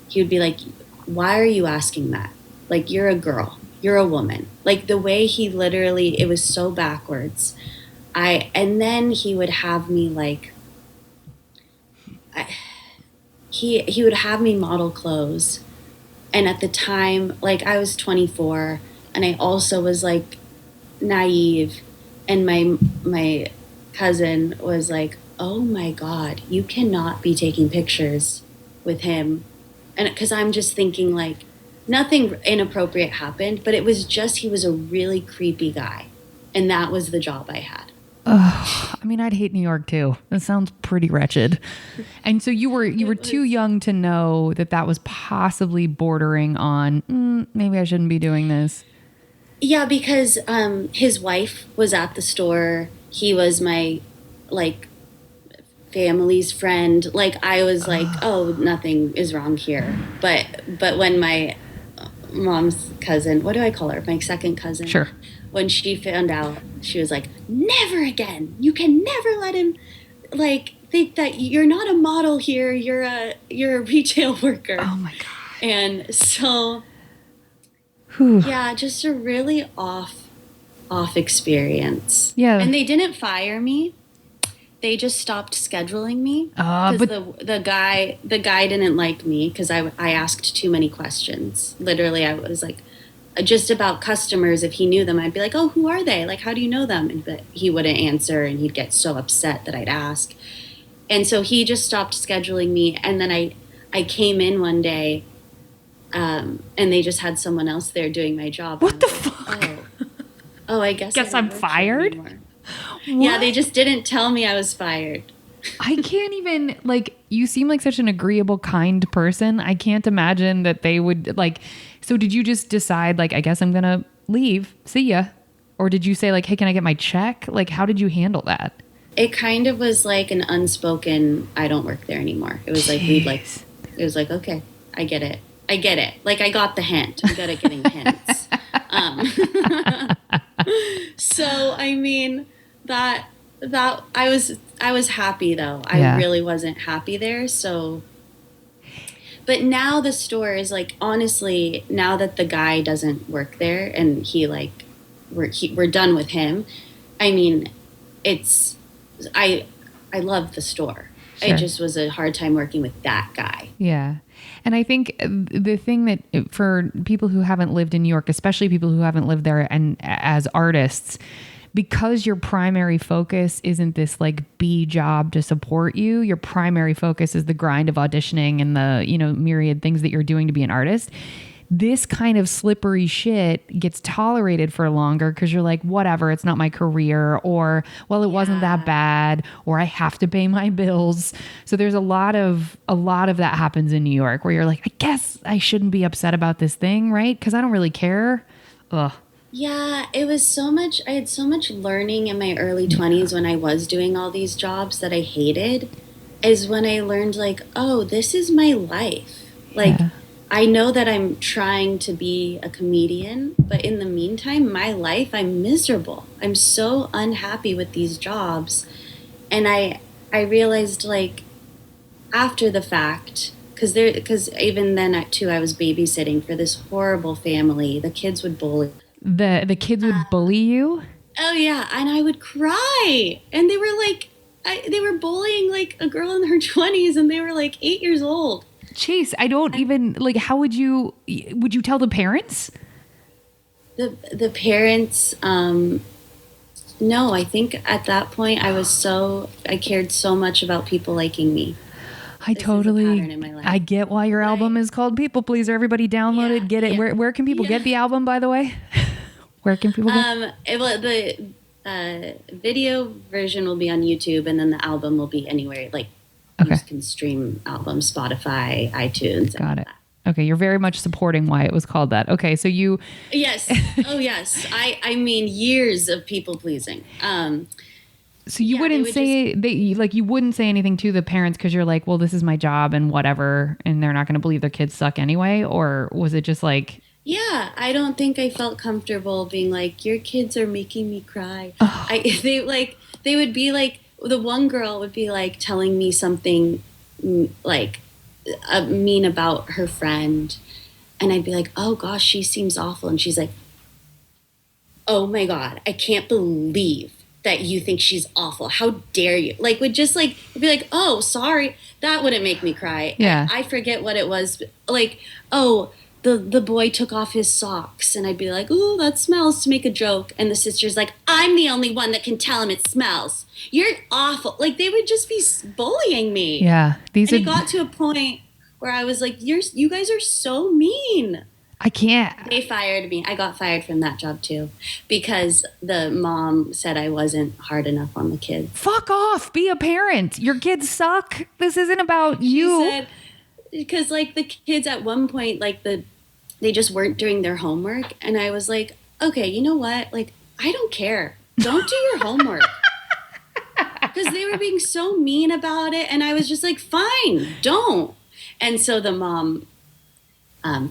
he would be like, "Why are you asking that? Like, you're a girl, you're a woman." Like the way he literally, it was so backwards. And then he would have me like, he would have me model clothes. And at the time, like I was 24 and I also was like naive. And my cousin was like, "Oh my God, you cannot be taking pictures with him." And because I'm just thinking like nothing inappropriate happened, but it was just, he was a really creepy guy. And that was the job I had. I mean, I'd hate New York too. That sounds pretty wretched. And so you were too young to know that that was possibly bordering on, maybe I shouldn't be doing this. Yeah, because his wife was at the store. He was my like family's friend. Like I was like, oh, nothing is wrong here. But when my mom's cousin, what do I call her? My second cousin. Sure. When she found out, she was like, "Never again. You can never let him like think that you're not a model here. You're a retail worker." Oh my God. And so yeah, just a really off experience. Yeah. And they didn't fire me. They just stopped scheduling me but the guy didn't like me because I asked too many questions. Literally, I was like, just about customers. If he knew them, I'd be like, "Oh, who are they? Like, how do you know them?" But he wouldn't answer, and he'd get so upset that I'd ask. And so he just stopped scheduling me. And then I came in one day, and they just had someone else there doing my job. What the fuck? Oh, I guess I'm fired? Yeah, they just didn't tell me I was fired. I can't even, like, you seem like such an agreeable, kind person. I can't imagine that they would, like, so did you just decide, like, I guess I'm going to leave, see ya? Or did you say, like, hey, can I get my check? Like, how did you handle that? It kind of was like an unspoken, I don't work there anymore. It was like, it was like, okay, I get it. Like, I got the hint. I'm good at getting hints. So, I mean, that I was happy though. I really wasn't happy there. So, but now the store is like, honestly, now that the guy doesn't work there and we're done with him. I mean, I love the store. Sure. It just was a hard time working with that guy. Yeah. And I think the thing that for people who haven't lived in New York, especially people who haven't lived there and as artists, because your primary focus isn't this like B job to support you, your primary focus is the grind of auditioning and the, myriad things that you're doing to be an artist. This kind of slippery shit gets tolerated for longer because you're like, whatever, it's not my career, or, well, it wasn't that bad, or I have to pay my bills. So there's a lot of that happens in New York where you're like, I guess I shouldn't be upset about this thing, right? Because I don't really care. Ugh. Yeah, it was so much. I had so much learning in my early 20s when I was doing all these jobs that I hated, is when I learned like, oh, this is my life. Like, I know that I'm trying to be a comedian, but in the meantime, my life, I'm miserable. I'm so unhappy with these jobs. And I realized like after the fact, because even then too, I was babysitting for this horrible family. The kids would bully. The kids would bully you? Oh yeah, and I would cry. And they were like, they were bullying like a girl in her 20s, and they were like 8 years old. Chase, I don't even like, how would you tell the parents? The parents, no, I think at that point I cared so much about people liking me. I get why your album is called People Pleaser. Everybody download it, get it. Where can people get the album, by the way? Where can people get Video version will be on YouTube, and then the album will be anywhere like Okay. you can stream albums, Spotify, iTunes. Got it. Okay, you're very much supporting why it was called that. Okay, so you Yes. Oh, yes. I mean, years of people pleasing. so you Yeah, wouldn't would say they like you wouldn't say anything to the parents because you're like, well, this is my job and whatever, and they're not going to believe their kids suck anyway, or was it just like, Yeah, I don't think I felt comfortable being like, your kids are making me cry. They would be like, the one girl would be like telling me something like mean about her friend, and I'd be like, oh gosh, she seems awful, and she's like, oh my god, I can't believe that you think she's awful. How dare you? Like, would just like be like, oh, sorry. That wouldn't make me cry. Yeah. I forget what it was. Like, oh, the boy took off his socks, and I'd be like, oh, that smells, to make a joke. And the sister's like, I'm the only one that can tell him it smells. You're awful. Like, they would just be bullying me. yeah, these And it are got to a point where I was like, you guys are so mean. I can't. They fired me. I got fired from that job too because the mom said I wasn't hard enough on the kids. Fuck off. Be a parent. Your kids suck. This isn't about She you. said because like the kids at one point they just weren't doing their homework, and I was like, okay, you know what? Like, I don't care. Don't do your homework. Because they were being so mean about it, and I was just like, fine, don't. And so the mom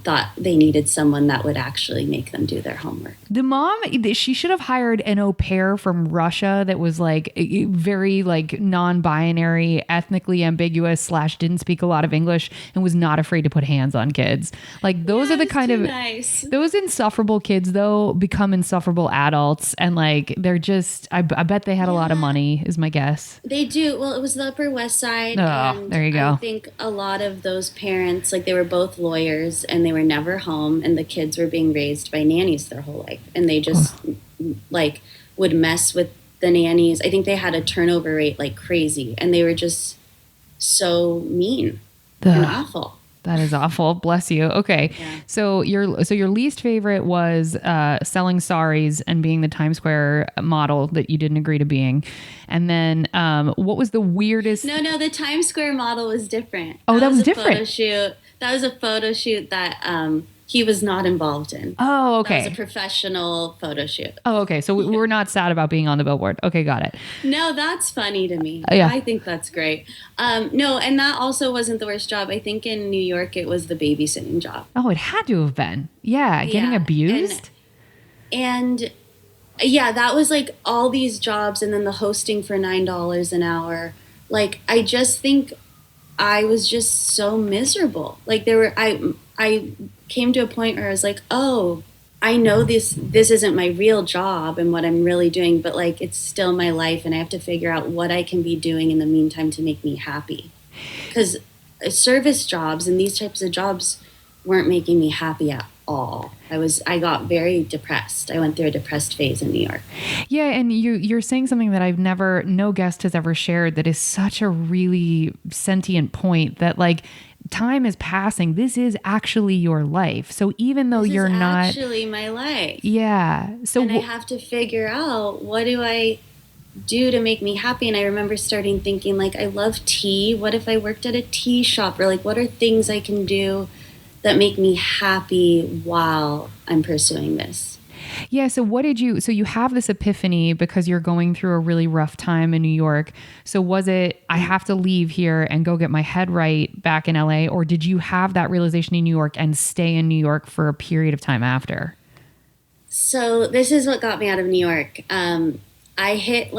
thought they needed someone that would actually make them do their homework. The mom, she should have hired an au pair from Russia that was like very like non-binary, ethnically ambiguous / didn't speak a lot of English and was not afraid to put hands on kids. Like those are the kind of nice. Those insufferable kids though become insufferable adults, and like they're just I bet they had a lot of money is my guess. They do. Well, it was the Upper West Side. Oh, and there you go. I think a lot of those parents, like they were both lawyers and they were never home, and the kids were being raised by nannies their whole life. And they just like would mess with the nannies. I think they had a turnover rate like crazy, and they were just so mean and awful. That is awful. Bless you. Okay. Yeah. So your least favorite was selling saris and being the Times Square model that you didn't agree to being. And then what was the weirdest? No, the Times Square model was different. Oh, that was a different. Photo shoot. That was a photo shoot that he was not involved in. Oh, That was okay. a professional photo shoot. Oh, okay. So we're not sad about being on the billboard. Okay, got it. No, that's funny to me. Yeah. I think that's great. No, and that also wasn't the worst job. I think in New York it was the babysitting job. Oh, it had to have been. Yeah, getting Yeah, abused. And yeah, that was like all these jobs, and then the hosting for $9 an hour. Like, I just think I was just so miserable. Like I came to a point where I was like, oh, I know this isn't my real job and what I'm really doing, but like it's still my life, and I have to figure out what I can be doing in the meantime to make me happy. Because service jobs and these types of jobs weren't making me happy at all. I got very depressed. I went through a depressed phase in New York. Yeah, and you're saying something that no guest has ever shared that is such a really sentient point, that like time is passing. This is actually your life. So even though This you're is not actually my life. yeah. So And I have to figure out, what do I do to make me happy? And I remember starting thinking, like, I love tea. What if I worked at a tea shop? Or like, what are things I can do that make me happy while I'm pursuing this? yeah, so you have this epiphany because you're going through a really rough time in New York. So was it, I have to leave here and go get my head right back in LA, or did you have that realization in New York and stay in New York for a period of time after? So this is what got me out of New York. I hit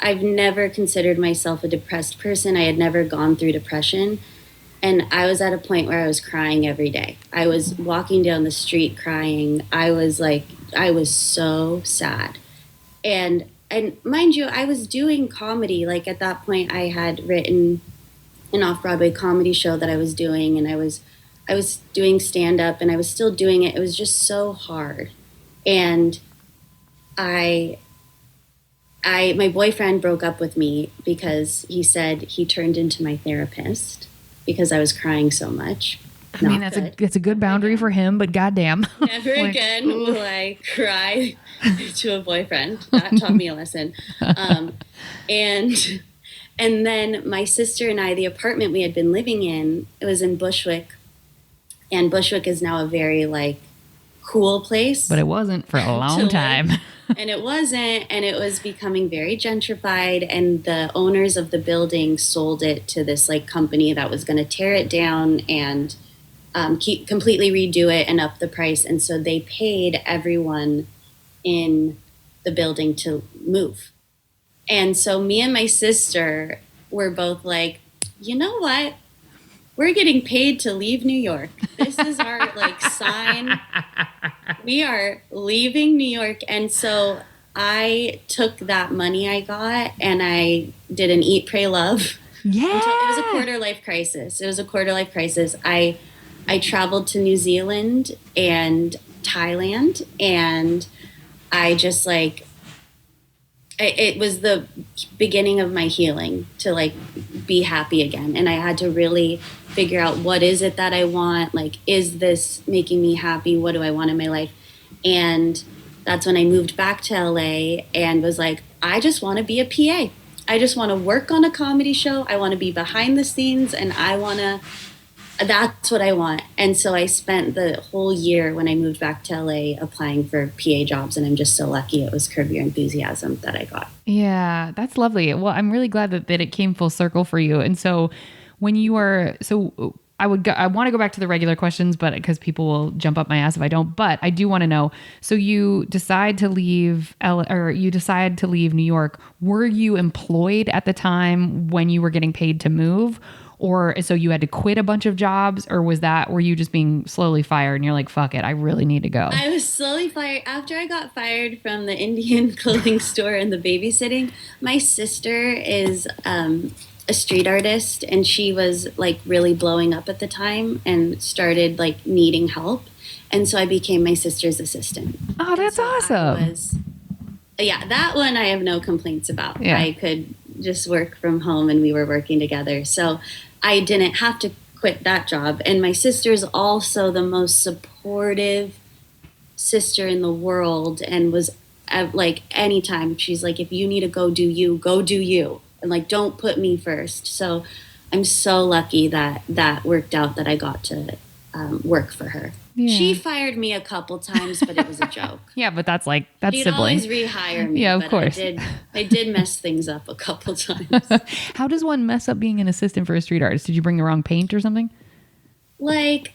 I've never considered myself a depressed person. I had never gone through depression. And I was at a point where I was crying every day. I was walking down the street crying. I was so sad. And mind you, I was doing comedy. Like at that point I had written an off-Broadway comedy show that I was doing, and I was doing stand-up, and I was still doing it. It was just so hard. And my boyfriend broke up with me because he said he turned into my therapist because I was crying so much. I mean, that's a good boundary for him, but goddamn. Never again will I cry to a boyfriend. That taught me a lesson. And then my sister and I, the apartment we had been living in, it was in Bushwick, and Bushwick is now a very like cool place. But it wasn't for a long time. And it wasn't, and it was becoming very gentrified, and the owners of the building sold it to this like company that was going to tear it down and completely redo it and up the price. And so they paid everyone in the building to move. And so me and my sister were both like, you know what? We're getting paid to leave New York. This is our like sign. We are leaving New York. And so I took that money I got and I did an Eat, Pray, Love. Yeah. It was a quarter life crisis. I traveled to New Zealand and Thailand, and I just like, it was the beginning of my healing to like be happy again. And I had to really figure out, what is it that I want? Like, is this making me happy? What do I want in my life? And that's when I moved back to LA and was like, I just want to be a PA. I just want to work on a comedy show. I want to be behind the scenes, and that's what I want. And so I spent the whole year when I moved back to LA applying for PA jobs, and I'm just so lucky it was Curb Your Enthusiasm that I got. Yeah, that's lovely. Well, I'm really glad that it came full circle for you. And so when you are, I want to go back to the regular questions, but because people will jump up my ass if I don't, but I do want to know. So you decide to leave New York. Were you employed at the time when you were getting paid to move? Or so you had to quit a bunch of jobs, or were you just being slowly fired and you're like, fuck it, I really need to go? I was slowly fired. After I got fired from the Indian clothing store and the babysitting, my sister is a street artist, and she was like really blowing up at the time and started like needing help. And so I became my sister's assistant. Oh, that's awesome. Yeah, that one I have no complaints about. Yeah. I could just work from home and we were working together. So I didn't have to quit that job. And my sister's also the most supportive sister in the world, and was like, anytime she's like, if you need to go do you. And like, don't put me first. So I'm so lucky that worked out, that I got to work for her. Yeah. She fired me a couple times, but it was a joke. Yeah, but that's She'd sibling. always rehire me. Yeah, of course. I did mess things up a couple times. How does one mess up being an assistant for a street artist? Did you bring the wrong paint or something? Like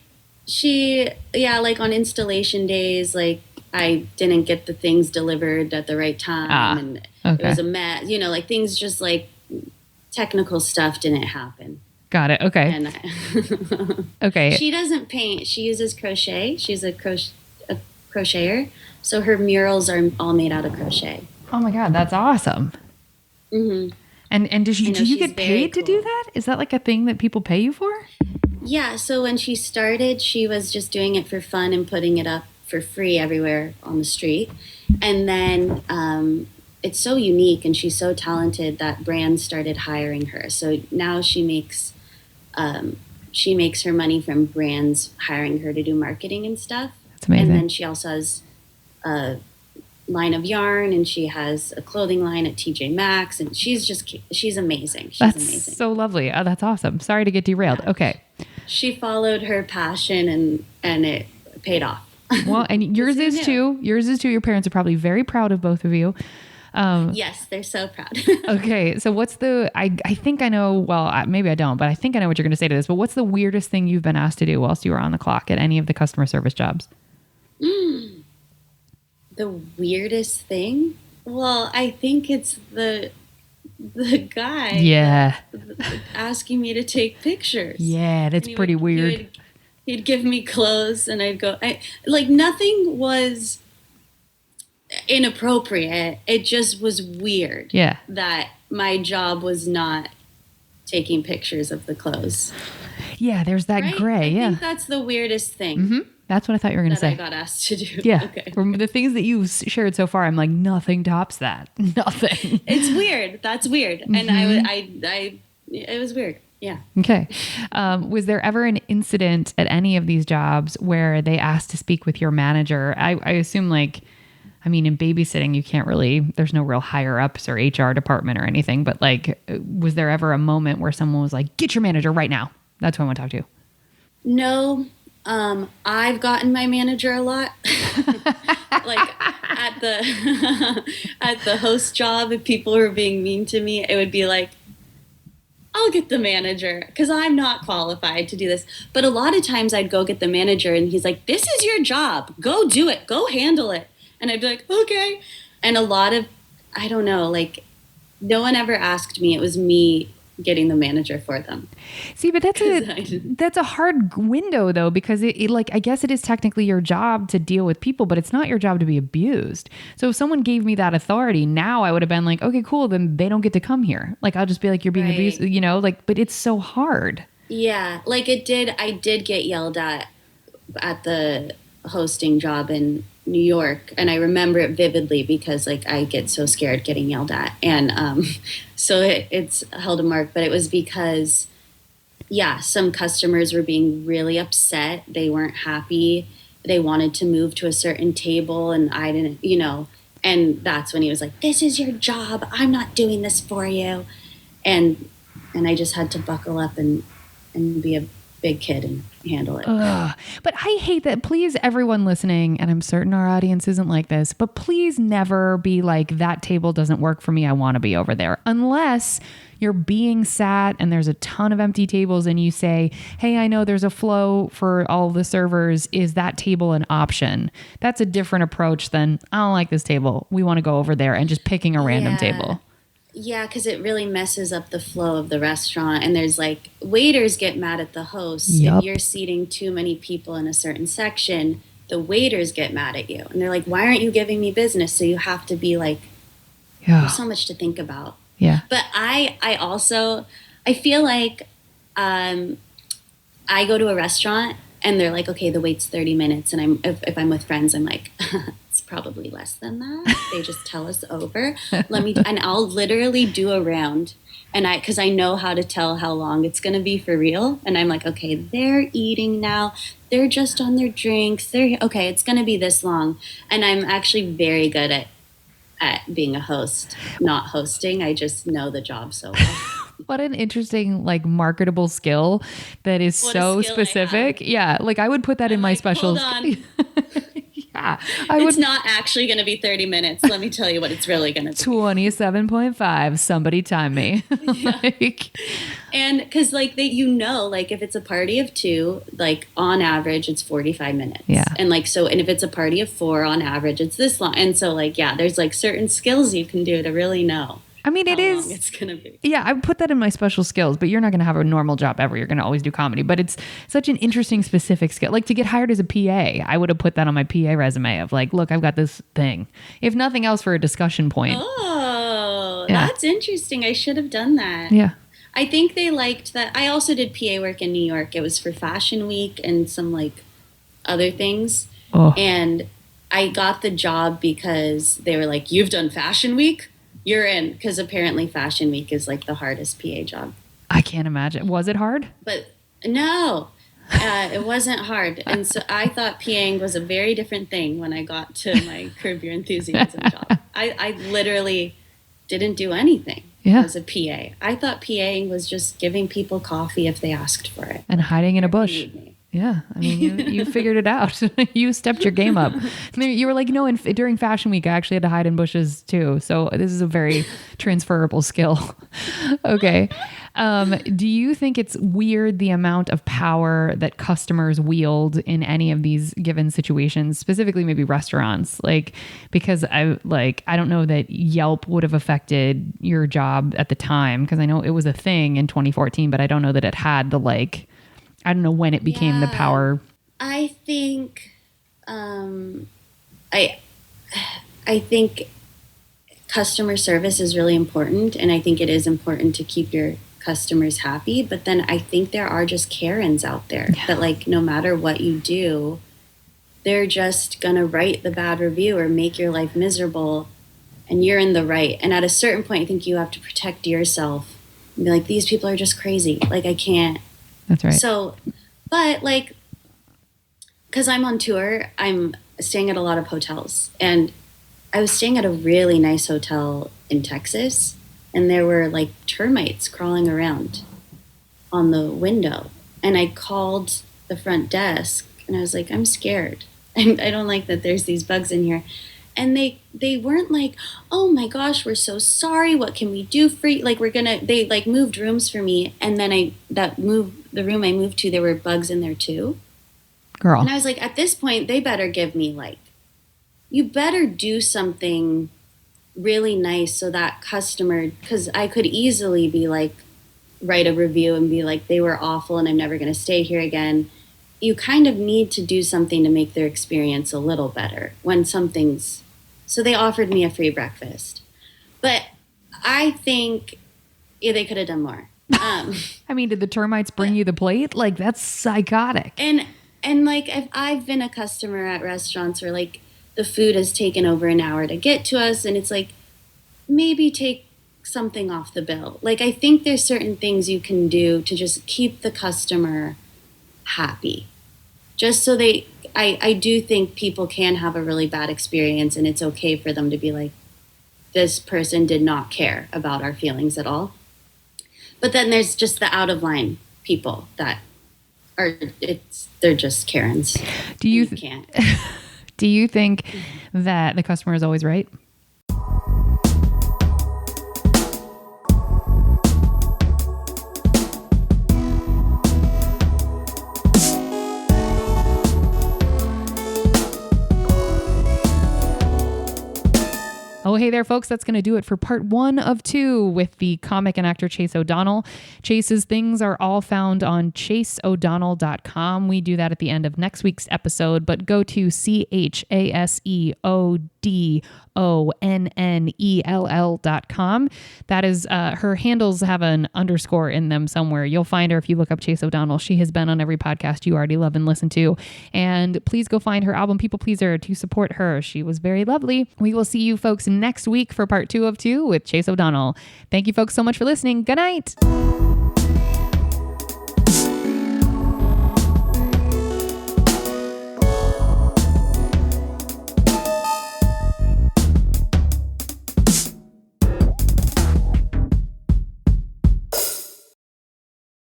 like on installation days, like I didn't get the things delivered at the right time, and it was a mess. You know, like things just like technical stuff didn't happen. Got it. Okay. And okay. She doesn't paint. She uses crochet. She's a crocheter. So her murals are all made out of crochet. Oh my God, that's awesome. Mm-hmm. And do you get paid to do that? Is that like a thing that people pay you for? Yeah. So when she started, she was just doing it for fun and putting it up for free everywhere on the street. And then it's so unique and she's so talented that brands started hiring her. So now she makes her money from brands hiring her to do marketing and stuff. That's amazing. And then she also has a line of yarn, and she has a clothing line at TJ Maxx, and she's amazing. She's amazing. So lovely. Oh, that's awesome. Sorry to get derailed. Yeah. Okay. She followed her passion and it paid off. Well, and yours is too. Yours is too. Your parents are probably very proud of both of you. Yes, they're so proud. Okay. So what's I think I know, well, maybe I don't, but I think I know what you're going to say to this, but what's the weirdest thing you've been asked to do whilst you were on the clock at any of the customer service jobs? The weirdest thing? Well, I think it's the guy. Yeah. Asking me to take pictures. Yeah, that's pretty weird. He'd give me clothes and I'd go, nothing was inappropriate. It just was weird. Yeah. That my job was not taking pictures of the clothes. Yeah, there's that gray. I think that's the weirdest thing. Mm-hmm. That's what I thought you were going to say. I got asked to do. Yeah. Okay. From the things that you've shared so far, I'm like, nothing tops that. Nothing. It's weird. That's weird. Mm-hmm. And it was weird. Yeah. Okay. Was there ever an incident at any of these jobs where they asked to speak with your manager? I assume like, I mean, in babysitting, you can't really, there's no real higher ups or HR department or anything, but like, was there ever a moment where someone was like, get your manager right now? That's who I want to talk to. No, I've gotten my manager a lot. Like at the at the host job, if people were being mean to me, it would be like, I'll get the manager because I'm not qualified to do this. But a lot of times I'd go get the manager and he's like, this is your job. Go do it. Go handle it. And I'd be like, okay. And a lot of, I don't know, like no one ever asked me. It was me getting the manager for them. See, but that's a hard window though, because it like, I guess it is technically your job to deal with people, but it's not your job to be abused. So if someone gave me that authority now, I would have been like, okay, cool. Then they don't get to come here. Like, I'll just be like, you're being abused, you know, like, but it's so hard. Yeah. Like I did get yelled at the hosting job in New York, and I remember it vividly because like I get so scared getting yelled at, and so it's held a mark. But it was because some customers were being really upset. They weren't happy. They wanted to move to a certain table, and I didn't, and that's when he was like, this is your job, I'm not doing this for you. And I just had to buckle up and be a big kid and handle it. But I hate that. Please, everyone listening, and I'm certain our audience isn't like this, but please never be like, that table doesn't work for me, I want to be over there. Unless you're being sat and there's a ton of empty tables and you say, hey, I know there's a flow for all the servers. Is that table an option? That's a different approach than, I don't like this table, we want to go over there, and just picking a random table. Yeah, because it really messes up the flow of the restaurant. And there's like, waiters get mad at the host. Yep. If you're seating too many people in a certain section, the waiters get mad at you. And they're like, why aren't you giving me business? So you have to be like, there's so much to think about. Yeah. But I also, I feel like I go to a restaurant and they're like, okay, the wait's 30 minutes. And if I'm with friends, I'm like, probably less than that. They just tell us over. And I'll literally do a round, and because I know how to tell how long it's going to be for real. And I'm like, okay, they're eating now. They're just on their drinks. Okay, it's going to be this long. And I'm actually very good at being a host, not hosting. I just know the job so well. What an interesting, like, marketable skill that is so specific. Yeah, like I would put that in my specials. Hold on. Yeah, it's not actually going to be 30 minutes. Let me tell you what it's really going to be. 27.5. Somebody time me. And because like like if it's a party of 2, like on average, it's 45 minutes. Yeah. And like, and if it's a party of 4, on average, it's this long. And so like, there's like certain skills you can do to really know. I mean, it is. It's going to be. Yeah, I would put that in my special skills, but you're not going to have a normal job ever. You're going to always do comedy. But it's such an interesting, specific skill. Like to get hired as a PA, I would have put that on my PA resume of like, look, I've got this thing. If nothing else, for a discussion point. Oh, that's interesting. I should have done that. Yeah. I think they liked that. I also did PA work in New York. It was for Fashion Week and some like other things. Oh. And I got the job because they were like, you've done Fashion Week? You're in, because apparently Fashion Week is like the hardest PA job. I can't imagine. Was it hard? But no, it wasn't hard. And so I thought PAing was a very different thing when I got to my Curb Your Enthusiasm job. I literally didn't do anything as a PA. I thought PAing was just giving people coffee if they asked for it. And hiding in a bush. Yeah, I mean, you figured it out. You stepped your game up. You were like, during Fashion Week, I actually had to hide in bushes too. So this is a very transferable skill. Okay. Do you think it's weird the amount of power that customers wield in any of these given situations, specifically maybe restaurants? Like, because I don't know that Yelp would have affected your job at the time, because I know it was a thing in 2014, but I don't know that it had the I don't know when it became the power. I think, I think customer service is really important, and I think it is important to keep your customers happy. But then I think there are just Karens out there that like, no matter what you do, they're just gonna write the bad review or make your life miserable, and you're in the right. And at a certain point, I think you have to protect yourself and be like, these people are just crazy. Like, I can't. That's right. So, but like, because I'm on tour, I'm staying at a lot of hotels. And I was staying at a really nice hotel in Texas, and there were like termites crawling around on the window. And I called the front desk and I was like, I'm scared. I don't like that there's these bugs in here. And they weren't like, oh my gosh, we're so sorry. What can we do for you? Like, they like moved rooms for me. And then the room I moved to, there were bugs in there too. Girl. And I was like, at this point, they better give me like, you better do something really nice so that customer, because I could easily be like, write a review and be like, they were awful and I'm never going to stay here again. You kind of need to do something to make their experience a little better when something's. So they offered me a free breakfast, but I think they could have done more. I mean, did the termites bring you the plate? Like, that's psychotic. And like, I've been a customer at restaurants where like the food has taken over an hour to get to us, and it's like, maybe take something off the bill. Like, I think there's certain things you can do to just keep the customer happy. Just so I do think people can have a really bad experience, and it's okay for them to be like, this person did not care about our feelings at all. But then there's just the out of line people that they're just Karens. Do you can't. Do you think that the customer is always right? Oh, hey there, folks. That's going to do it for part 1 of 2 with the comic and actor Chase O'Donnell. Chase's things are all found on chaseodonnell.com. We do that at the end of next week's episode, but go to chaseodonnell.com. That is, her handles have an underscore in them somewhere. You'll find her if you look up Chase O'Donnell. She has been on every podcast you already love and listen to. And please go find her album, People Pleaser, to support her. She was very lovely. We will see you folks next week for part 2 of 2 with Chase O'Donnell. Thank you folks so much for listening. Good night.